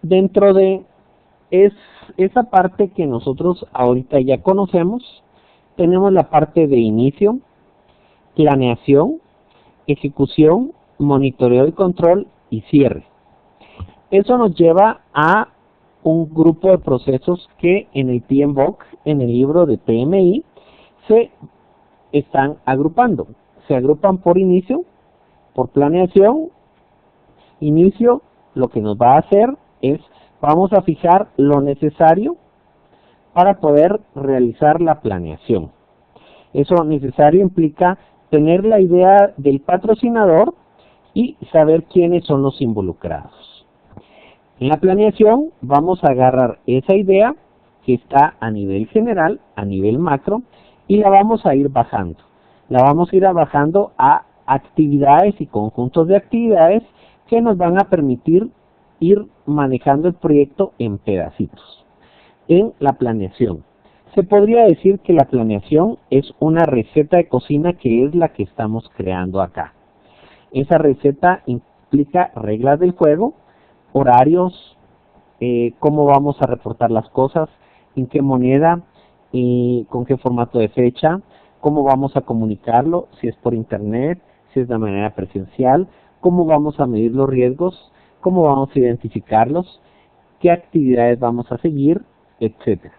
dentro de esa parte que nosotros ahorita ya conocemos, tenemos la parte de inicio, planeación, ejecución, monitoreo y control y cierre. Eso nos lleva a un grupo de procesos que en el PMBOK, en el libro de PMI, se están agrupando. Se agrupan por inicio, por planeación. Inicio, lo que nos va a hacer es, vamos a fijar lo necesario para poder realizar la planeación. Eso necesario implica tener la idea del patrocinador y saber quiénes son los involucrados. En la planeación vamos a agarrar esa idea que está a nivel general, a nivel macro, y la vamos a ir bajando. La vamos a ir bajando a actividades y conjuntos de actividades que nos van a permitir ir manejando el proyecto en pedacitos. En la planeación, se podría decir que la planeación es una receta de cocina que es la que estamos creando acá. Esa receta implica reglas del juego, horarios, cómo vamos a reportar las cosas, en qué moneda, con qué formato de fecha, cómo vamos a comunicarlo, si es por internet, si es de manera presencial, cómo vamos a medir los riesgos, cómo vamos a identificarlos, qué actividades vamos a seguir, etc.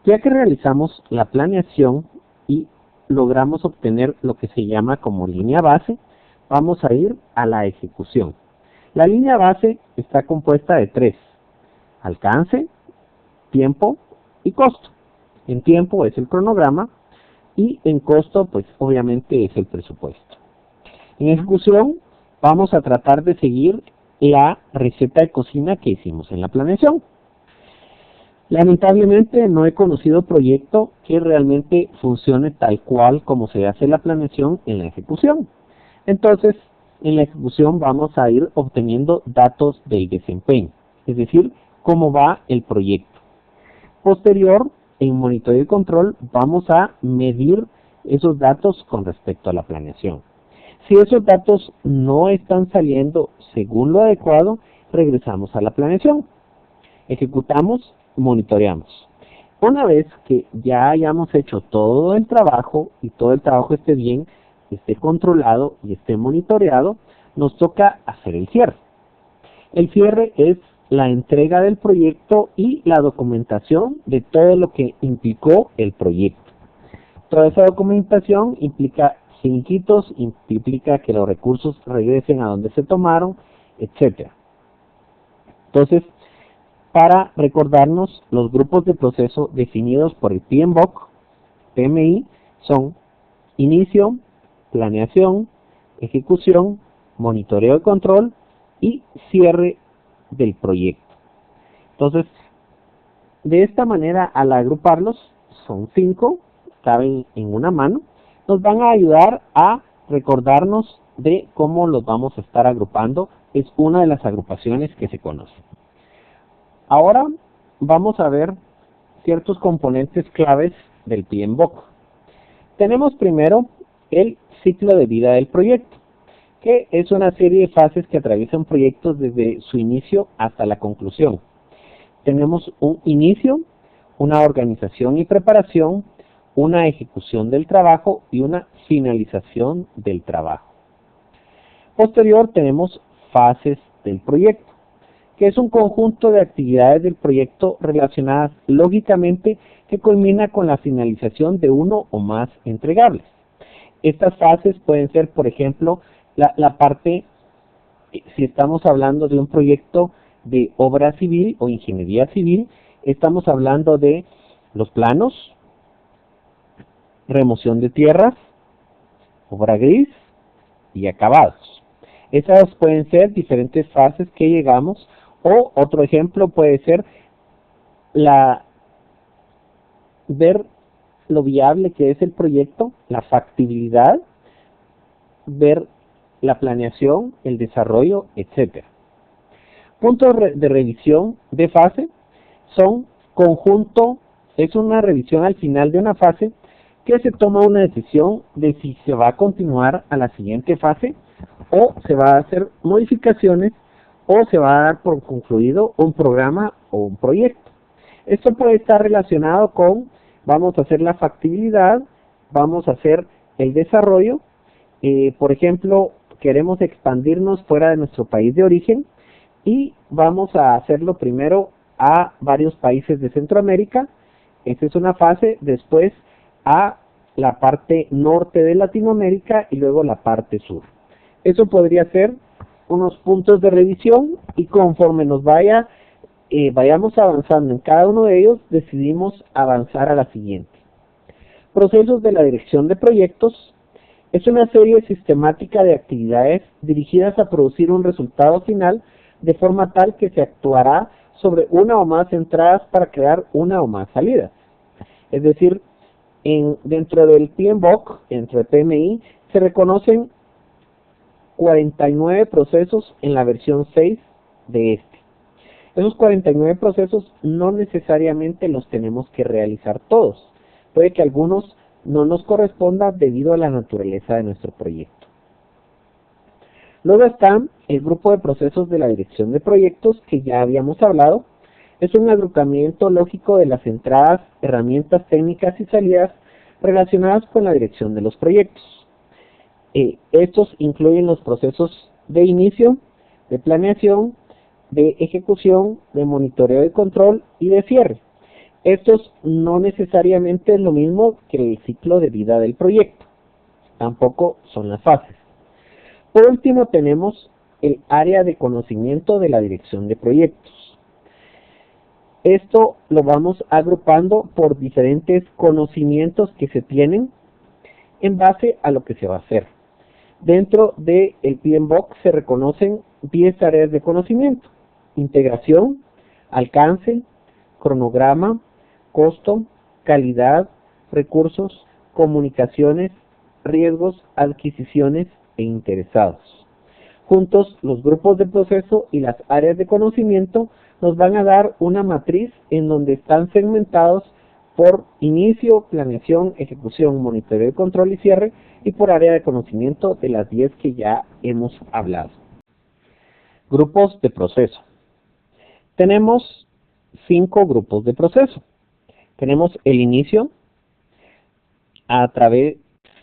Ya que realizamos la planeación y logramos obtener lo que se llama como línea base, vamos a ir a la ejecución. La línea base está compuesta de 3: alcance, tiempo y costo. En tiempo es el cronograma y en costo, pues obviamente es el presupuesto. En ejecución vamos a tratar de seguir la receta de cocina que hicimos en la planeación. Lamentablemente no he conocido proyecto que realmente funcione tal cual como se hace la planeación en la ejecución. Entonces, en la ejecución vamos a ir obteniendo datos del desempeño, es decir, cómo va el proyecto. Posterior, en monitoreo y control, vamos a medir esos datos con respecto a la planeación. Si esos datos no están saliendo según lo adecuado, regresamos a la planeación. Ejecutamos, monitoreamos. Una vez que ya hayamos hecho todo el trabajo y todo el trabajo esté bien, esté controlado y esté monitoreado, nos toca hacer el cierre. El cierre es la entrega del proyecto y la documentación de todo lo que implicó el proyecto. Toda esa documentación implica finiquitos, implica que los recursos regresen a donde se tomaron, etc. Entonces, para recordarnos, los grupos de proceso definidos por el PMBOK, PMI, son inicio, planeación, ejecución, monitoreo y control y cierre del proyecto. Entonces, de esta manera, al agruparlos, son 5, caben en una mano, nos van a ayudar a recordarnos de cómo los vamos a estar agrupando. Es una de las agrupaciones que se conoce. Ahora vamos a ver ciertos componentes claves del PMBOK. Tenemos primero el ciclo de vida del proyecto, que es una serie de fases que atraviesan proyectos desde su inicio hasta la conclusión. Tenemos un inicio, una organización y preparación, una ejecución del trabajo y una finalización del trabajo. Posterior tenemos fases del proyecto, que es un conjunto de actividades del proyecto relacionadas lógicamente que culmina con la finalización de uno o más entregables. Estas fases pueden ser, por ejemplo, la parte, si estamos hablando de un proyecto de obra civil o ingeniería civil, estamos hablando de los planos, remoción de tierras, obra gris y acabados. Esas pueden ser diferentes fases que llegamos, o otro ejemplo puede ser ver lo viable que es el proyecto, la factibilidad, ver la planeación, el desarrollo, etc. Puntos de revisión de fase son conjunto, es una revisión al final de una fase que se toma una decisión de si se va a continuar a la siguiente fase o se va a hacer modificaciones o se va a dar por concluido un programa o un proyecto. Esto puede estar relacionado con, vamos a hacer la factibilidad, vamos a hacer el desarrollo, por ejemplo, queremos expandirnos fuera de nuestro país de origen y vamos a hacerlo primero a varios países de Centroamérica. Esta es una fase, después a la parte norte de Latinoamérica y luego la parte sur. Eso podría ser unos puntos de revisión y conforme nos vayamos avanzando en cada uno de ellos, decidimos avanzar a la siguiente. Procesos de la dirección de proyectos es una serie sistemática de actividades dirigidas a producir un resultado final de forma tal que se actuará sobre una o más entradas para crear una o más salidas. Es decir, dentro del PMBOK, dentro de PMI, se reconocen 49 procesos en la versión 6 de este. Esos 49 procesos no necesariamente los tenemos que realizar todos. Puede que algunos no nos correspondan debido a la naturaleza de nuestro proyecto. Luego está el grupo de procesos de la dirección de proyectos que ya habíamos hablado. Es un agrupamiento lógico de las entradas, herramientas técnicas y salidas relacionadas con la dirección de los proyectos. Estos incluyen los procesos de inicio, de planeación, de ejecución, de monitoreo y control y de cierre. Estos no necesariamente es lo mismo que el ciclo de vida del proyecto. Tampoco son las fases. Por último tenemos el área de conocimiento de la dirección de proyectos. Esto lo vamos agrupando por diferentes conocimientos que se tienen en base a lo que se va a hacer. Dentro del PMBOK se reconocen 10 áreas de conocimiento: integración, alcance, cronograma, costo, calidad, recursos, comunicaciones, riesgos, adquisiciones e interesados. Juntos, los grupos de proceso y las áreas de conocimiento nos van a dar una matriz en donde están segmentados por inicio, planeación, ejecución, monitoreo, control y cierre, y por área de conocimiento de las 10 que ya hemos hablado. Grupos de proceso. Tenemos 5 grupos de proceso. Tenemos el inicio. A través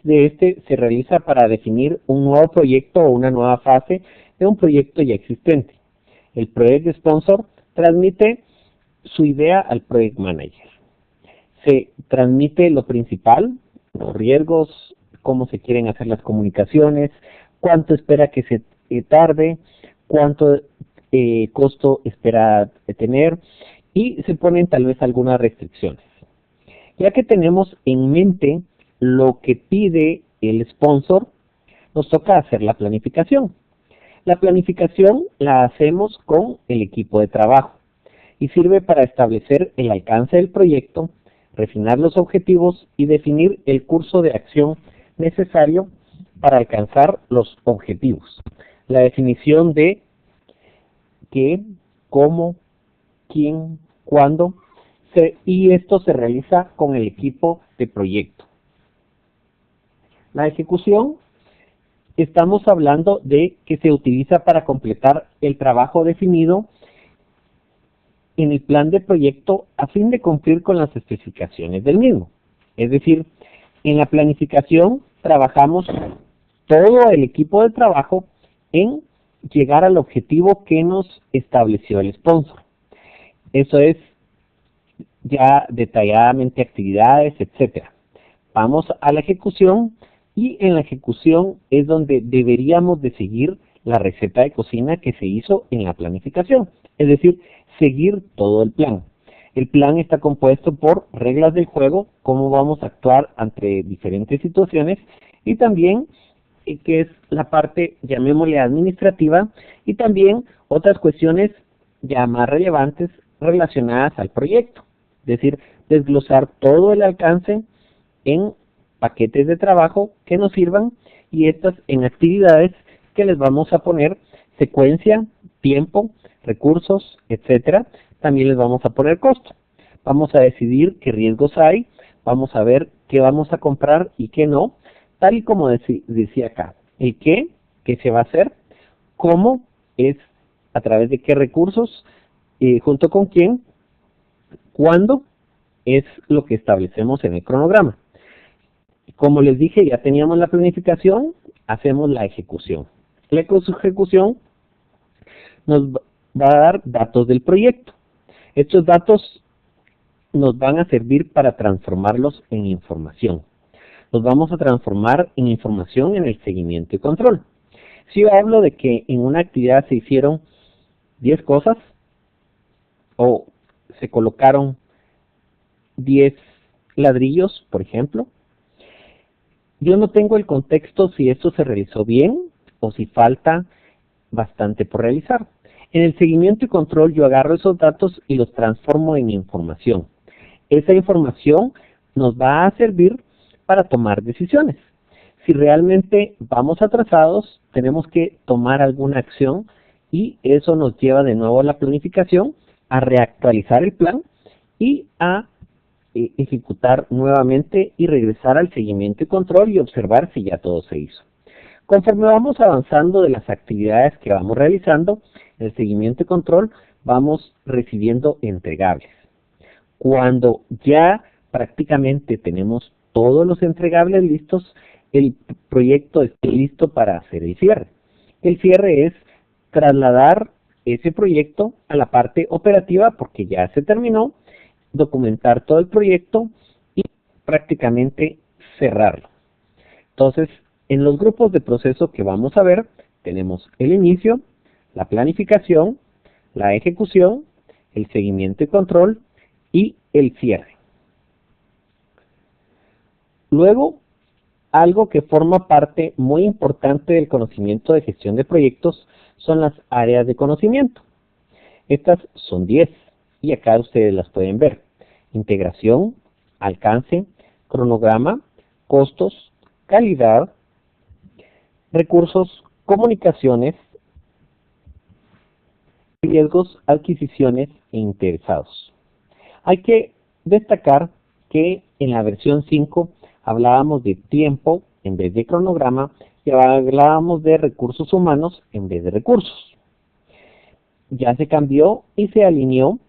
de este se realiza para definir un nuevo proyecto o una nueva fase de un proyecto ya existente. El Project Sponsor transmite su idea al Project Manager. Se transmite lo principal, los riesgos, cómo se quieren hacer las comunicaciones, cuánto espera que se tarde, cuánto costo espera tener, y se ponen tal vez algunas restricciones. Ya que tenemos en mente lo que pide el sponsor, nos toca hacer la planificación. La planificación la hacemos con el equipo de trabajo y sirve para establecer el alcance del proyecto, refinar los objetivos y definir el curso de acción necesario para alcanzar los objetivos. La definición de qué, cómo, quién, cuándo, y esto se realiza con el equipo de proyecto. La ejecución, estamos hablando de que se utiliza para completar el trabajo definido en el plan de proyecto a fin de cumplir con las especificaciones del mismo. Es decir, en la planificación trabajamos todo el equipo de trabajo en llegar al objetivo que nos estableció el sponsor. Eso es ya detalladamente actividades, etcétera. Vamos a la ejecución y en la ejecución es donde deberíamos de seguir la receta de cocina que se hizo en la planificación, es decir, seguir todo el plan. El plan está compuesto por reglas del juego, cómo vamos a actuar ante diferentes situaciones y también que es la parte, llamémosle administrativa, y también otras cuestiones ya más relevantes relacionadas al proyecto. Es decir, desglosar todo el alcance en paquetes de trabajo que nos sirvan y estas en actividades que les vamos a poner secuencia, tiempo, recursos, etcétera. También les vamos a poner costo. Vamos a decidir qué riesgos hay, vamos a ver qué vamos a comprar y qué no, tal y como decía acá. El qué se va a hacer, cómo es a través de qué recursos, junto con quién, cuándo, es lo que establecemos en el cronograma. Como les dije, ya teníamos la planificación, hacemos la ejecución. La ejecución nos va a dar datos del proyecto. Estos datos nos van a servir para transformarlos en información. Los vamos a transformar en información en el seguimiento y control. Si yo hablo de que en una actividad se hicieron 10 cosas o se colocaron 10 ladrillos, por ejemplo, yo no tengo el contexto si esto se realizó bien o si falta bastante por realizar. En el seguimiento y control yo agarro esos datos y los transformo en información. Esa información nos va a servir para tomar decisiones. Si realmente vamos atrasados, tenemos que tomar alguna acción y eso nos lleva de nuevo a la planificación, a reactualizar el plan y a ejecutar nuevamente y regresar al seguimiento y control y observar si ya todo se hizo. Conforme vamos avanzando de las actividades que vamos realizando, el seguimiento y control, vamos recibiendo entregables. Cuando ya prácticamente tenemos todos los entregables listos, el proyecto está listo para hacer el cierre. El cierre es trasladar ese proyecto a la parte operativa porque ya se terminó, documentar todo el proyecto y prácticamente cerrarlo. Entonces, en los grupos de proceso que vamos a ver, tenemos el inicio, la planificación, la ejecución, el seguimiento y control y el cierre. Luego, algo que forma parte muy importante del conocimiento de gestión de proyectos son las áreas de conocimiento. Estas son 10 y acá ustedes las pueden ver. Integración, alcance, cronograma, costos, calidad, recursos, comunicaciones, riesgos, adquisiciones e interesados. Hay que destacar que en la versión 5 hablábamos de tiempo en vez de cronograma y hablábamos de recursos humanos en vez de recursos. Ya se cambió y se alineó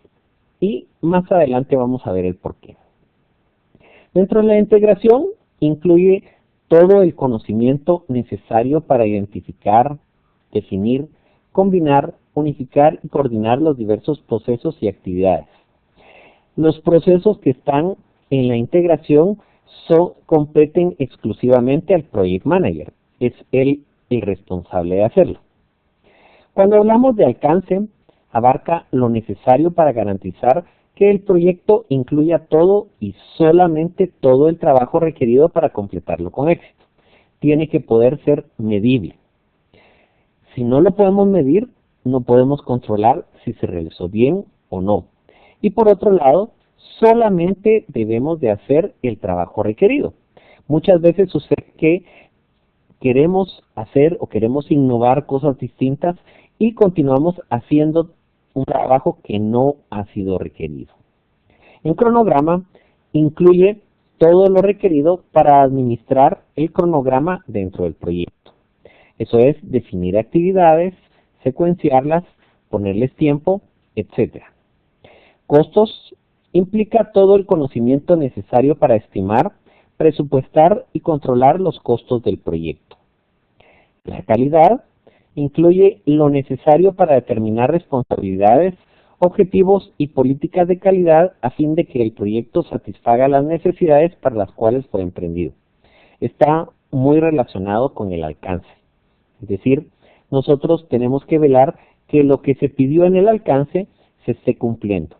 y más adelante vamos a ver el porqué. Dentro de la integración incluye todo el conocimiento necesario para identificar, definir, combinar, unificar y coordinar los diversos procesos y actividades. Los procesos que están en la integración competen exclusivamente al Project Manager. Es él el responsable de hacerlo. Cuando hablamos de alcance, abarca lo necesario para garantizar que el proyecto incluya todo y solamente todo el trabajo requerido para completarlo con éxito. Tiene que poder ser medible. Si no lo podemos medir, no podemos controlar si se realizó bien o no. Y por otro lado, solamente debemos de hacer el trabajo requerido. Muchas veces sucede que queremos hacer o queremos innovar cosas distintas y continuamos haciendo un trabajo que no ha sido requerido. El cronograma incluye todo lo requerido para administrar el cronograma dentro del proyecto. Eso es definir actividades, secuenciarlas, ponerles tiempo, etc. Costos implica todo el conocimiento necesario para estimar, presupuestar y controlar los costos del proyecto. La calidad incluye lo necesario para determinar responsabilidades, objetivos y políticas de calidad a fin de que el proyecto satisfaga las necesidades para las cuales fue emprendido. Está muy relacionado con el alcance. Es decir, nosotros tenemos que velar que lo que se pidió en el alcance se esté cumpliendo.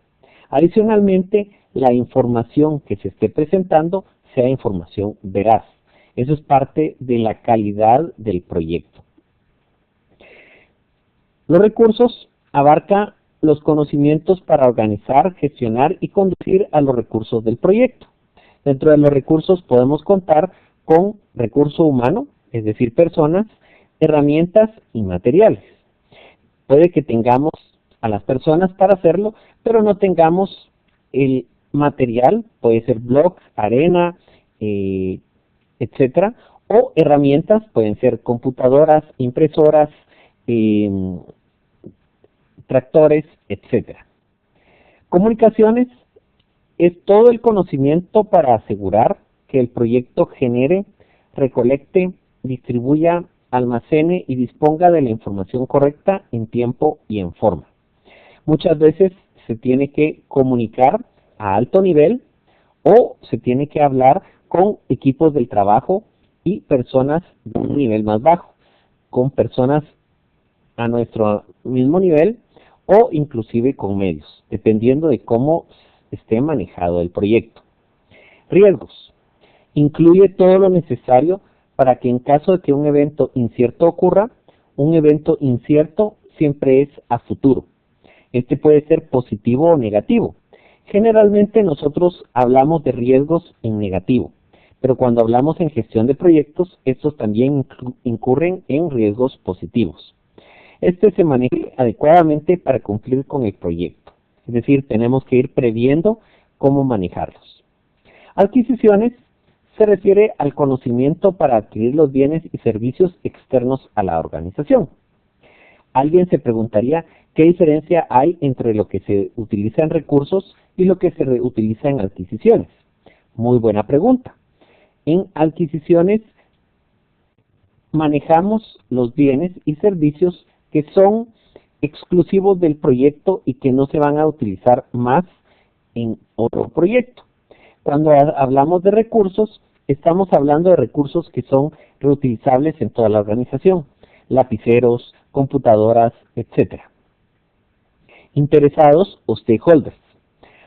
Adicionalmente, la información que se esté presentando sea información veraz. Eso es parte de la calidad del proyecto. Los recursos abarca los conocimientos para organizar, gestionar y conducir a los recursos del proyecto. Dentro de los recursos podemos contar con recurso humano, es decir, personas, herramientas y materiales. Puede que tengamos a las personas para hacerlo, pero no tengamos el material, puede ser blogs, arena, etcétera, o herramientas, pueden ser computadoras, impresoras, distractores, etcétera. Comunicaciones es todo el conocimiento para asegurar que el proyecto genere, recolecte, distribuya, almacene y disponga de la información correcta en tiempo y en forma. Muchas veces se tiene que comunicar a alto nivel o se tiene que hablar con equipos del trabajo y personas de un nivel más bajo, con personas a nuestro mismo nivel o inclusive con medios, dependiendo de cómo esté manejado el proyecto. Riesgos. Incluye todo lo necesario para que en caso de que un evento incierto ocurra, un evento incierto siempre es a futuro. Este puede ser positivo o negativo. Generalmente nosotros hablamos de riesgos en negativo, pero cuando hablamos en gestión de proyectos, estos también incurren en riesgos positivos. Este se maneja adecuadamente para cumplir con el proyecto. Es decir, tenemos que ir previendo cómo manejarlos. Adquisiciones se refiere al conocimiento para adquirir los bienes y servicios externos a la organización. Alguien se preguntaría qué diferencia hay entre lo que se utiliza en recursos y lo que se utiliza en adquisiciones. Muy buena pregunta. En adquisiciones manejamos los bienes y servicios que son exclusivos del proyecto y que no se van a utilizar más en otro proyecto. Cuando hablamos de recursos, estamos hablando de recursos que son reutilizables en toda la organización, lapiceros, computadoras, etcétera. Interesados o stakeholders.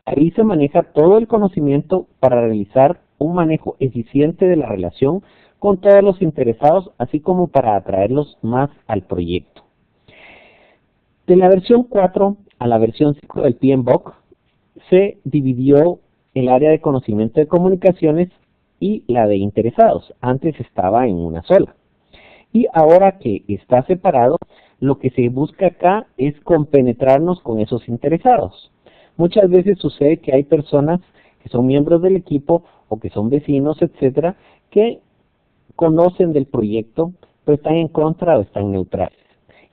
Ahí se maneja todo el conocimiento para realizar un manejo eficiente de la relación con todos los interesados, así como para atraerlos más al proyecto. De la versión 4 a la versión 5 del PMBOK se dividió el área de conocimiento de comunicaciones y la de interesados. Antes estaba en una sola. Y ahora que está separado, lo que se busca acá es compenetrarnos con esos interesados. Muchas veces sucede que hay personas que son miembros del equipo o que son vecinos, etcétera, que conocen del proyecto, pero están en contra o están neutrales.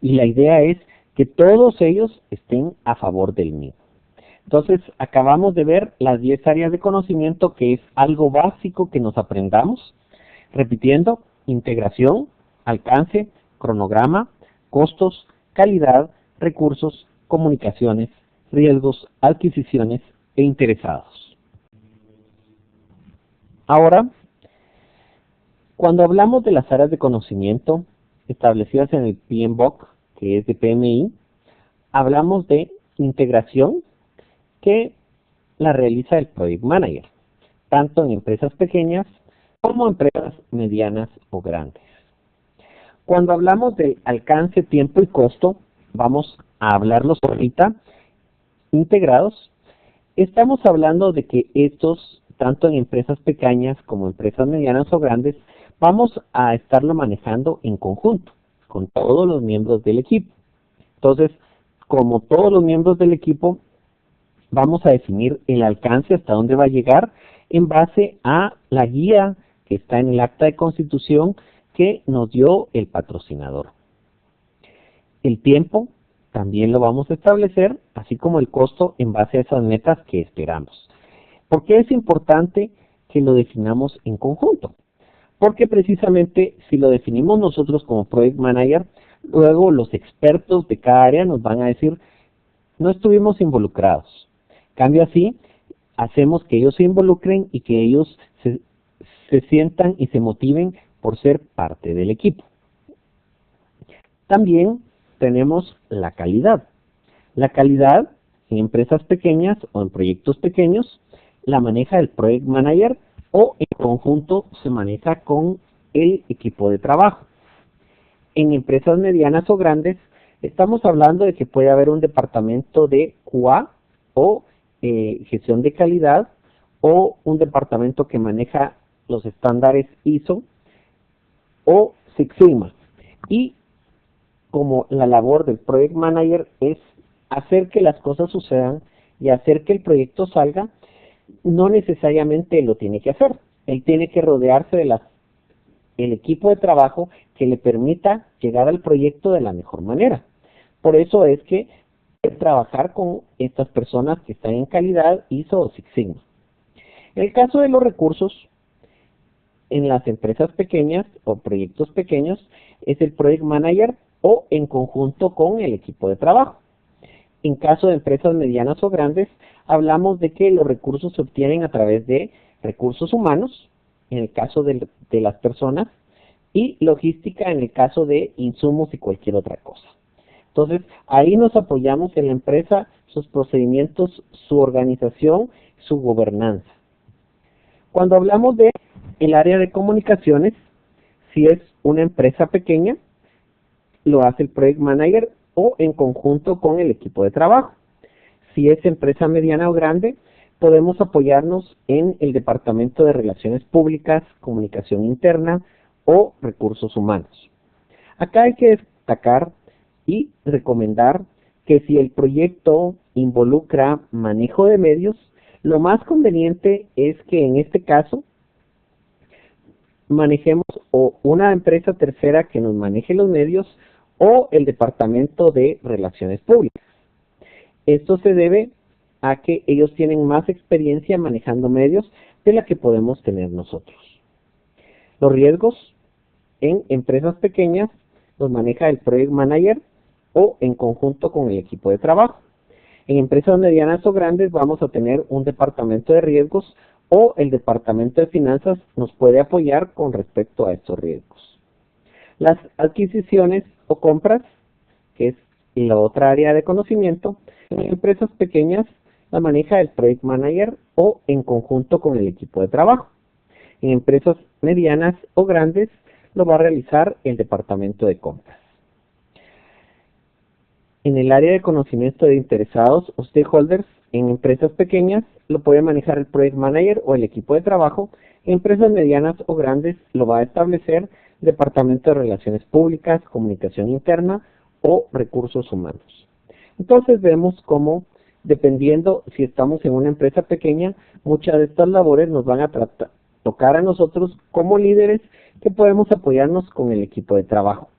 Y la idea es que todos ellos estén a favor del mismo. Entonces, acabamos de ver las 10 áreas de conocimiento, que es algo básico que nos aprendamos. Repitiendo, integración, alcance, cronograma, costos, calidad, recursos, comunicaciones, riesgos, adquisiciones e interesados. Ahora, cuando hablamos de las áreas de conocimiento establecidas en el PMBOK, que es de PMI, hablamos de integración, que la realiza el Project Manager, tanto en empresas pequeñas como empresas medianas o grandes. Cuando hablamos de alcance, tiempo y costo, vamos a hablarlos ahorita integrados. Estamos hablando de que estos, tanto en empresas pequeñas como empresas medianas o grandes, vamos a estarlo manejando en conjunto con todos los miembros del equipo. Entonces, como todos los miembros del equipo, vamos a definir el alcance hasta dónde va a llegar en base a la guía que está en el acta de constitución que nos dio el patrocinador. El tiempo también lo vamos a establecer, así como el costo en base a esas metas que esperamos. ¿Por qué es importante que lo definamos en conjunto? Porque precisamente si lo definimos nosotros como Project Manager, luego los expertos de cada área nos van a decir, no estuvimos involucrados. Cambio así, hacemos que ellos se involucren y que ellos se sientan y se motiven por ser parte del equipo. También tenemos la calidad. La calidad en empresas pequeñas o en proyectos pequeños la maneja el Project Manager o en conjunto se maneja con el equipo de trabajo. En empresas medianas o grandes estamos hablando de que puede haber un departamento de QA o gestión de calidad o un departamento que maneja los estándares ISO o Six Sigma. Y como la labor del Project Manager es hacer que las cosas sucedan y hacer que el proyecto salga, no necesariamente él lo tiene que hacer. Él tiene que rodearse de el equipo de trabajo que le permita llegar al proyecto de la mejor manera. Por eso es que trabajar con estas personas que están en calidad ISO o Six Sigma. En el caso de los recursos, en las empresas pequeñas o proyectos pequeños, es el Project Manager o en conjunto con el equipo de trabajo. En caso de empresas medianas o grandes, hablamos de que los recursos se obtienen a través de recursos humanos, en el caso de las personas, y logística en el caso de insumos y cualquier otra cosa. Entonces, ahí nos apoyamos en la empresa, sus procedimientos, su organización, su gobernanza. Cuando hablamos de el área de comunicaciones, si es una empresa pequeña, lo hace el Project Manager o en conjunto con el equipo de trabajo. Si es empresa mediana o grande, podemos apoyarnos en el Departamento de Relaciones Públicas, Comunicación Interna o Recursos Humanos. Acá hay que destacar y recomendar que si el proyecto involucra manejo de medios, lo más conveniente es que en este caso manejemos o una empresa tercera que nos maneje los medios o el Departamento de Relaciones Públicas. Esto se debe a que ellos tienen más experiencia manejando medios de la que podemos tener nosotros. Los riesgos en empresas pequeñas los maneja el Project Manager o en conjunto con el equipo de trabajo. En empresas medianas o grandes vamos a tener un departamento de riesgos o el departamento de finanzas nos puede apoyar con respecto a estos riesgos. Las adquisiciones o compras, que es la otra área de conocimiento, en empresas pequeñas la maneja el Project Manager o en conjunto con el equipo de trabajo. En empresas medianas o grandes lo va a realizar el departamento de compras. En el área de conocimiento de interesados o stakeholders, en empresas pequeñas lo puede manejar el Project Manager o el equipo de trabajo. En empresas medianas o grandes lo va a establecer el Departamento de Relaciones Públicas, Comunicación Interna o Recursos Humanos. Entonces vemos cómo, dependiendo si estamos en una empresa pequeña, muchas de estas labores nos van a tocar a nosotros como líderes que podemos apoyarnos con el equipo de trabajo,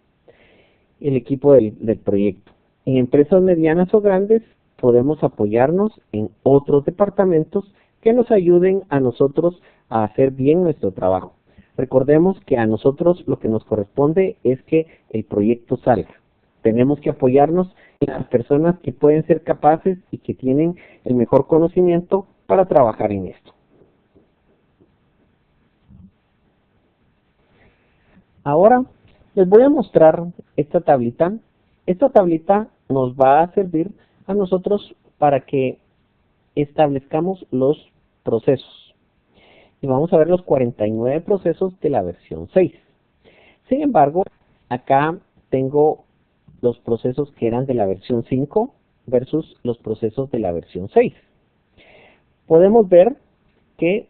el equipo del proyecto. En empresas medianas o grandes podemos apoyarnos en otros departamentos que nos ayuden a nosotros a hacer bien nuestro trabajo. Recordemos que a nosotros lo que nos corresponde es que el proyecto salga. Tenemos que apoyarnos en las personas que pueden ser capaces y que tienen el mejor conocimiento para trabajar en esto. Ahora les voy a mostrar esta tablita. Esta tablita nos va a servir a nosotros para que establezcamos los procesos. Y vamos a ver los 49 procesos de la versión 6. Sin embargo, acá tengo los procesos que eran de la versión 5 versus los procesos de la versión 6. Podemos ver que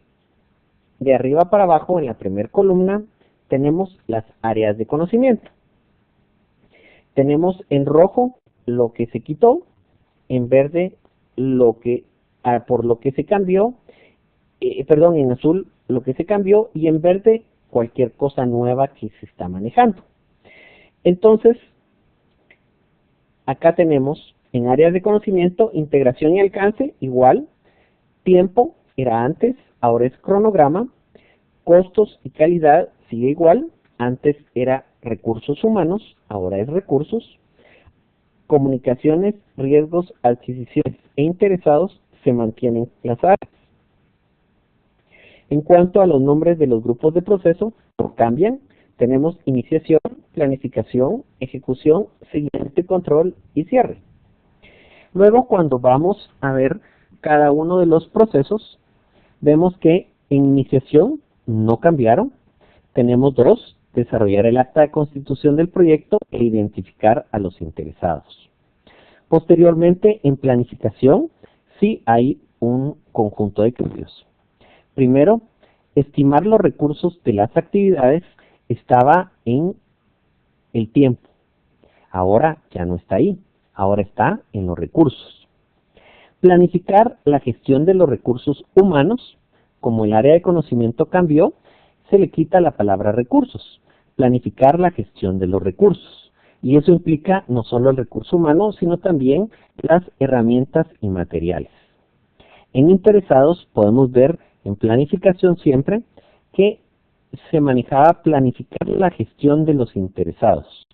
de arriba para abajo en la primera columna tenemos las áreas de conocimiento. Tenemos en rojo lo que se quitó, en verde por lo que se cambió, en azul lo que se cambió y en verde cualquier cosa nueva que se está manejando. Entonces, acá tenemos en áreas de conocimiento, integración y alcance, igual, tiempo era antes, ahora es cronograma, costos y calidad sigue igual, antes era recursos humanos, ahora es recursos, comunicaciones, riesgos, adquisiciones e interesados se mantienen las áreas. En cuanto a los nombres de los grupos de proceso, no cambian. Tenemos iniciación, planificación, ejecución, seguimiento, control y cierre. Luego, cuando vamos a ver cada uno de los procesos, vemos que en iniciación no cambiaron. Tenemos dos: desarrollar el acta de constitución del proyecto e identificar a los interesados. Posteriormente, en planificación, sí hay un conjunto de cambios. Primero, estimar los recursos de las actividades estaba en el tiempo. Ahora ya no está ahí, ahora está en los recursos. Planificar la gestión de los recursos humanos, como el área de conocimiento cambió, se le quita la palabra recursos. Planificar la gestión de los recursos. Y eso implica no solo el recurso humano, sino también las herramientas y materiales. En interesados podemos ver en planificación siempre que se manejaba planificar la gestión de los interesados.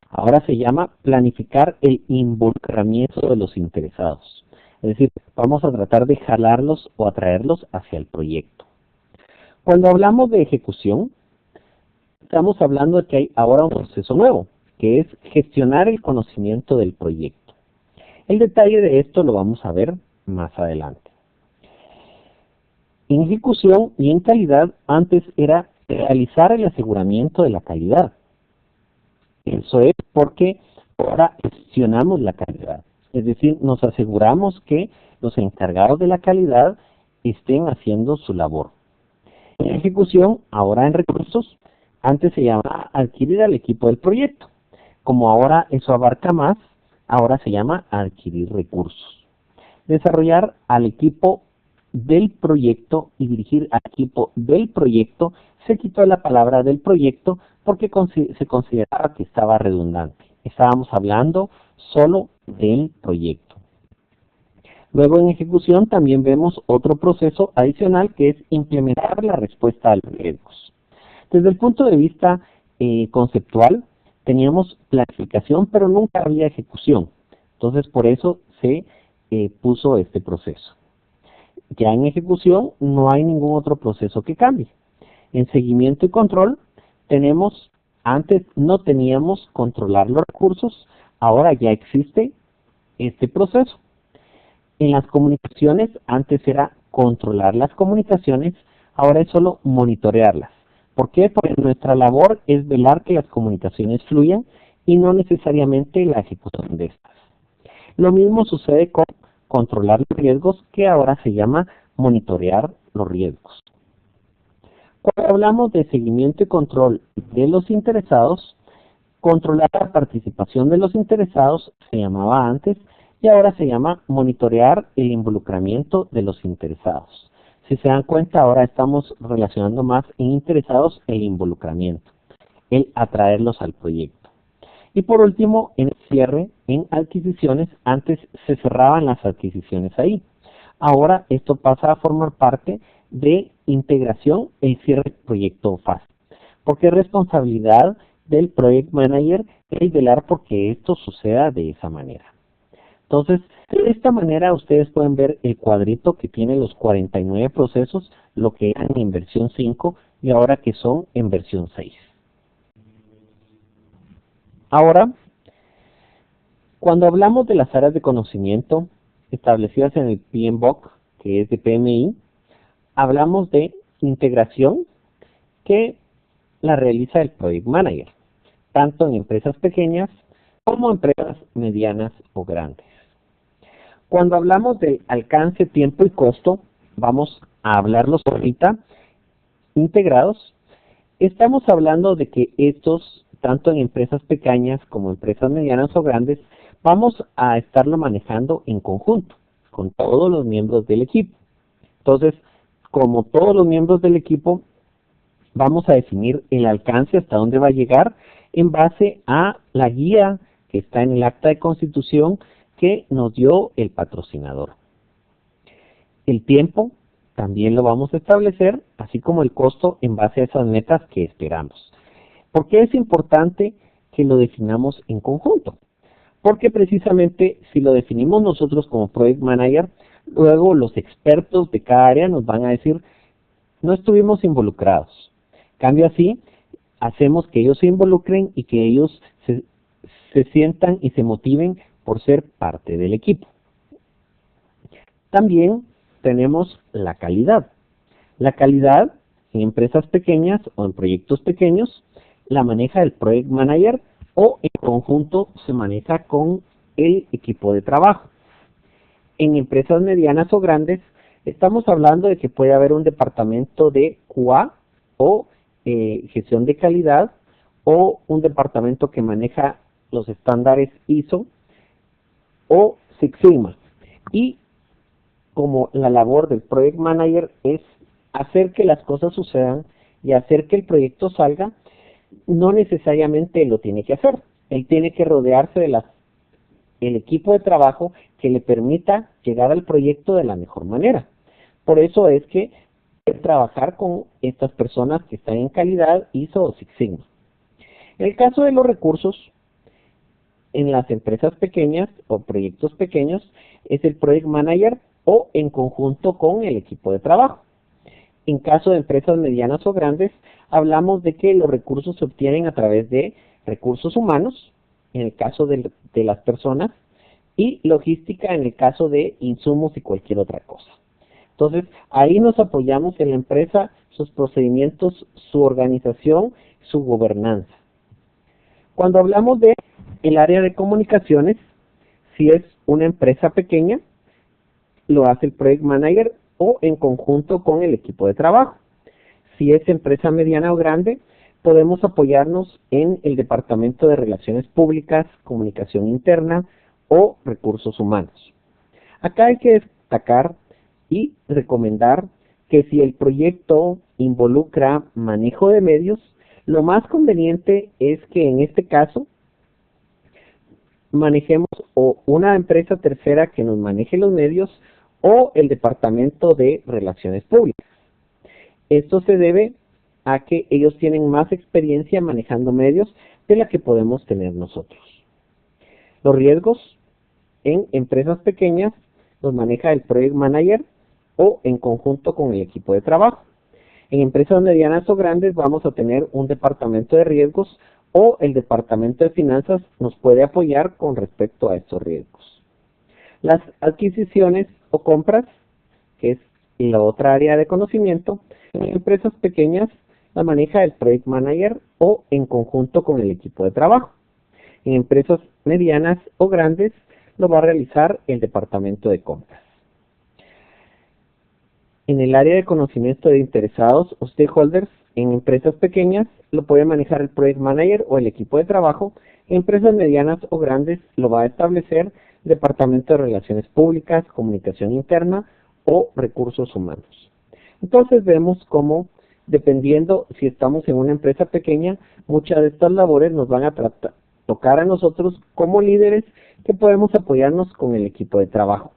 Ahora se llama planificar el involucramiento de los interesados. Es decir, vamos a tratar de jalarlos o atraerlos hacia el proyecto. Cuando hablamos de ejecución, estamos hablando de que hay ahora un proceso nuevo, que es gestionar el conocimiento del proyecto. El detalle de esto lo vamos a ver más adelante. En ejecución y en calidad, antes era realizar el aseguramiento de la calidad. Eso es porque ahora gestionamos la calidad. Es decir, nos aseguramos que los encargados de la calidad estén haciendo su labor. En ejecución, ahora en recursos, antes se llamaba adquirir al equipo del proyecto. Como ahora eso abarca más, ahora se llama adquirir recursos. Desarrollar al equipo del proyecto y dirigir al equipo del proyecto, se quitó la palabra del proyecto porque se consideraba que estaba redundante. Estábamos hablando solo del proyecto. Luego en ejecución también vemos otro proceso adicional que es implementar la respuesta a los riesgos. Desde el punto de vista conceptual, teníamos planificación, pero nunca había ejecución. Entonces por eso se puso este proceso. Ya en ejecución no hay ningún otro proceso que cambie. En seguimiento y control antes no teníamos controlar los recursos, ahora ya existe este proceso. En las comunicaciones, antes era controlar las comunicaciones, ahora es solo monitorearlas. ¿Por qué? Porque nuestra labor es velar que las comunicaciones fluyan y no necesariamente la ejecución de estas. Lo mismo sucede con controlar los riesgos, que ahora se llama monitorear los riesgos. Cuando hablamos de seguimiento y control de los interesados, controlar la participación de los interesados se llamaba antes y ahora se llama monitorear el involucramiento de los interesados. Si se dan cuenta, ahora estamos relacionando más en interesados el involucramiento, el atraerlos al proyecto. Y por último, en el cierre, en adquisiciones, antes se cerraban las adquisiciones ahí. Ahora esto pasa a formar parte de integración e cierre del proyecto fase. Porque es responsabilidad del Project Manager el velar porque esto suceda de esa manera. Entonces, de esta manera ustedes pueden ver el cuadrito que tiene los 49 procesos, lo que eran en versión 5 y ahora que son en versión 6. Ahora, cuando hablamos de las áreas de conocimiento establecidas en el PMBOK, que es de PMI, hablamos de integración que la realiza el Project Manager, tanto en empresas pequeñas como empresas medianas o grandes. Cuando hablamos de alcance, tiempo y costo, vamos a hablarlos ahorita integrados. Estamos hablando de que estos, tanto en empresas pequeñas como empresas medianas o grandes, vamos a estarlo manejando en conjunto, con todos los miembros del equipo. Entonces, como todos los miembros del equipo, vamos a definir el alcance hasta dónde va a llegar en base a la guía que está en el acta de constitución que nos dio el patrocinador. El tiempo también lo vamos a establecer, así como el costo en base a esas metas que esperamos. ¿Por qué es importante que lo definamos en conjunto? Porque precisamente si lo definimos nosotros como Project Manager, luego los expertos de cada área nos van a decir, no estuvimos involucrados. Cambio así, hacemos que ellos se involucren y que ellos se sientan y se motiven por ser parte del equipo. También tenemos la calidad. La calidad en empresas pequeñas o en proyectos pequeños la maneja el Project Manager o en conjunto se maneja con el equipo de trabajo. En empresas medianas o grandes estamos hablando de que puede haber un departamento de QA o gestión de calidad o un departamento que maneja los estándares ISO o Six Sigma. Y como la labor del Project Manager es hacer que las cosas sucedan y hacer que el proyecto salga, no necesariamente lo tiene que hacer. él tiene que rodearse de el equipo de trabajo que le permita llegar al proyecto de la mejor manera. Por eso es que hay que trabajar con estas personas que están en calidad ISO o Six Sigma. En el caso de los recursos, en las empresas pequeñas o proyectos pequeños, es el Project Manager o en conjunto con el equipo de trabajo. En caso de empresas medianas o grandes, hablamos de que los recursos se obtienen a través de recursos humanos, en el caso de las personas, y logística en el caso de insumos y cualquier otra cosa. Entonces, ahí nos apoyamos en la empresa, sus procedimientos, su organización, su gobernanza. Cuando hablamos de el área de comunicaciones, si es una empresa pequeña, lo hace el Project Manager o en conjunto con el equipo de trabajo. Si es empresa mediana o grande, podemos apoyarnos en el Departamento de Relaciones Públicas, Comunicación Interna o Recursos Humanos. Acá hay que destacar y recomendar que si el proyecto involucra manejo de medios, lo más conveniente es que en este caso manejemos o una empresa tercera que nos maneje los medios o el Departamento de Relaciones Públicas. Esto se debe a que ellos tienen más experiencia manejando medios de la que podemos tener nosotros. Los riesgos en empresas pequeñas los maneja el Project Manager o en conjunto con el equipo de trabajo. En empresas medianas o grandes vamos a tener un departamento de riesgos o el departamento de finanzas nos puede apoyar con respecto a estos riesgos. Las adquisiciones o compras, que es la otra área de conocimiento, en empresas pequeñas la maneja el Project Manager o en conjunto con el equipo de trabajo. En empresas medianas o grandes lo va a realizar el departamento de compras. En el área de conocimiento de interesados o stakeholders, en empresas pequeñas lo puede manejar el Project Manager o el equipo de trabajo. En empresas medianas o grandes lo va a establecer el Departamento de Relaciones Públicas, Comunicación Interna o Recursos Humanos. Entonces vemos cómo, dependiendo si estamos en una empresa pequeña, muchas de estas labores nos van a tocar a nosotros como líderes que podemos apoyarnos con el equipo de trabajo,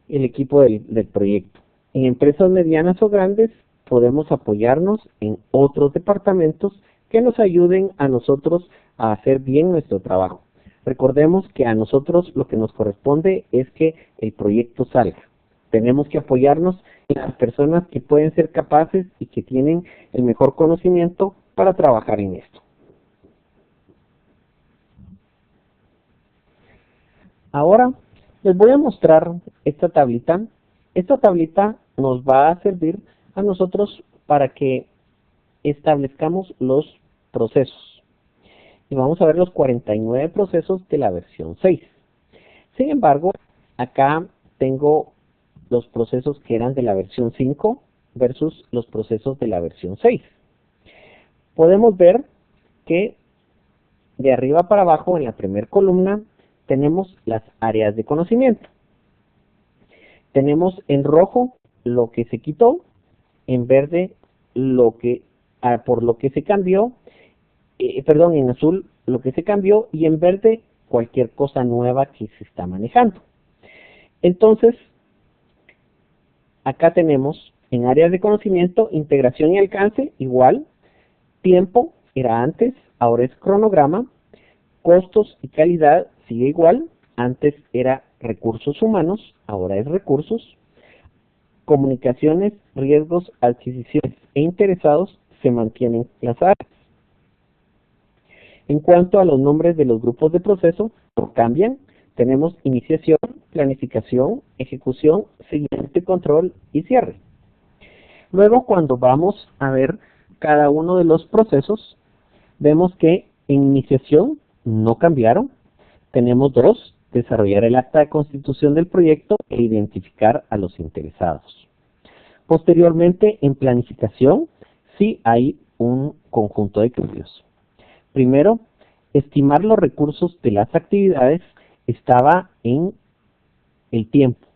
el equipo del proyecto. En empresas medianas o grandes podemos apoyarnos en otros departamentos que nos ayuden a nosotros a hacer bien nuestro trabajo. Recordemos que a nosotros lo que nos corresponde es que el proyecto salga. Tenemos que apoyarnos en las personas que pueden ser capaces y que tienen el mejor conocimiento para trabajar en esto. Ahora les voy a mostrar esta tablita. Esta tablita nos va a servir a nosotros para que establezcamos los procesos. Y vamos a ver los 49 procesos de la versión 6. Sin embargo, acá tengo los procesos que eran de la versión 5 versus los procesos de la versión 6. Podemos ver que de arriba para abajo en la primera columna tenemos las áreas de conocimiento. Tenemos en rojo lo que se quitó, en verde por lo que se cambió, en azul lo que se cambió y en verde cualquier cosa nueva que se está manejando. Entonces, acá tenemos en áreas de conocimiento, integración y alcance, igual, tiempo era antes, ahora es cronograma, costos y calidad sigue igual, antes era recursos humanos, ahora es recursos, comunicaciones, riesgos, adquisiciones e interesados se mantienen las áreas. En cuanto a los nombres de los grupos de proceso, no cambian. Tenemos iniciación, planificación, ejecución, seguimiento, control y cierre. Luego, cuando vamos a ver cada uno de los procesos, vemos que en iniciación no cambiaron. Tenemos dos: desarrollar el acta de constitución del proyecto e identificar a los interesados. Posteriormente, en planificación, sí hay un conjunto de cambios. Primero, estimar los recursos de las actividades estaba en el tiempo.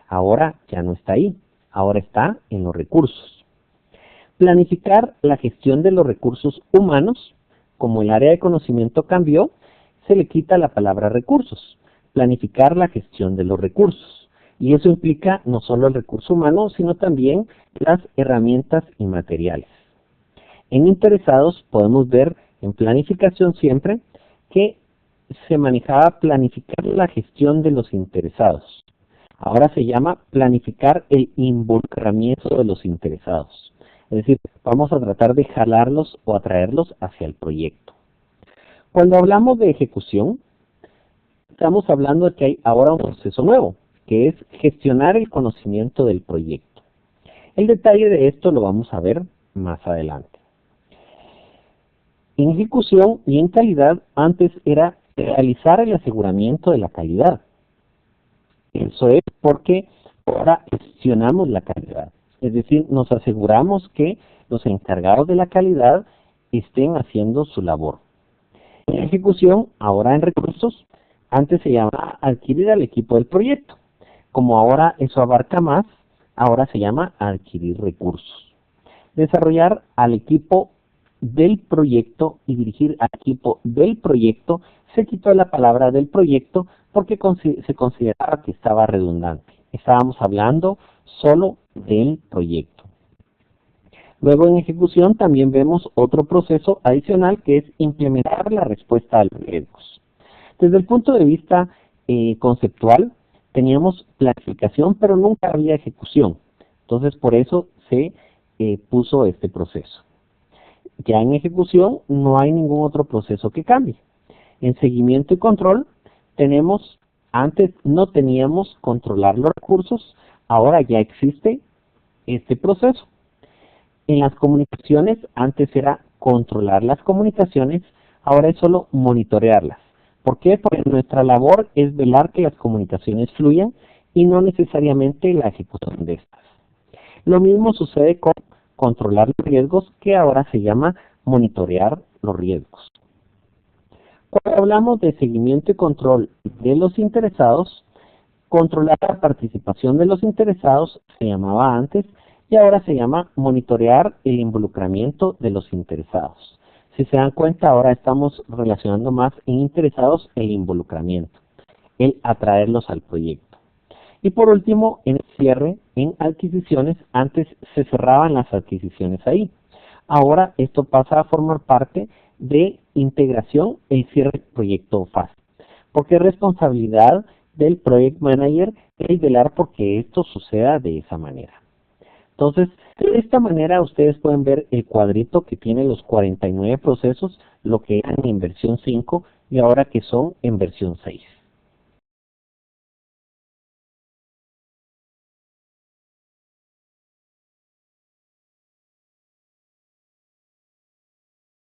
Ahora ya no está ahí, ahora está en los recursos. Planificar la gestión de los recursos humanos como el área de conocimiento cambió, se le quita la palabra recursos, planificar la gestión de los recursos. Y eso implica no solo el recurso humano, sino también las herramientas y materiales. En interesados podemos ver en planificación siempre que se manejaba planificar la gestión de los interesados. Ahora se llama planificar el involucramiento de los interesados. Es decir, vamos a tratar de jalarlos o atraerlos hacia el proyecto. Cuando hablamos de ejecución, estamos hablando de que hay ahora un proceso nuevo, que es gestionar el conocimiento del proyecto. El detalle de esto lo vamos a ver más adelante. En ejecución y en calidad, antes era realizar el aseguramiento de la calidad. Eso es porque ahora gestionamos la calidad. Es decir, nos aseguramos que los encargados de la calidad estén haciendo su labor. En ejecución, ahora en recursos, antes se llamaba adquirir al equipo del proyecto. Como ahora eso abarca más, ahora se llama adquirir recursos. Desarrollar al equipo del proyecto y dirigir al equipo del proyecto, se quitó la palabra del proyecto porque se consideraba que estaba redundante. Estábamos hablando solo del proyecto. Luego en ejecución también vemos otro proceso adicional que es implementar la respuesta a los riesgos. Desde el punto de vista conceptual, teníamos planificación, pero nunca había ejecución. Entonces por eso se puso este proceso. Ya en ejecución no hay ningún otro proceso que cambie. En seguimiento y control tenemos, antes no teníamos controlar los recursos, ahora ya existe este proceso. En las comunicaciones, antes era controlar las comunicaciones, ahora es solo monitorearlas. ¿Por qué? Porque nuestra labor es velar que las comunicaciones fluyan y no necesariamente la ejecución de estas. Lo mismo sucede con controlar los riesgos, que ahora se llama monitorear los riesgos. Cuando hablamos de seguimiento y control de los interesados, controlar la participación de los interesados se llamaba antes y ahora se llama monitorear el involucramiento de los interesados. Si se dan cuenta, ahora estamos relacionando más en interesados el involucramiento, el atraerlos al proyecto. Y por último, en el cierre, en adquisiciones, antes se cerraban las adquisiciones ahí. Ahora esto pasa a formar parte de integración e cierre del proyecto fase. Porque es responsabilidad del Project Manager el velar porque esto suceda de esa manera. Entonces, de esta manera ustedes pueden ver el cuadrito que tiene los 49 procesos, lo que eran en versión 5 y ahora que son en versión 6.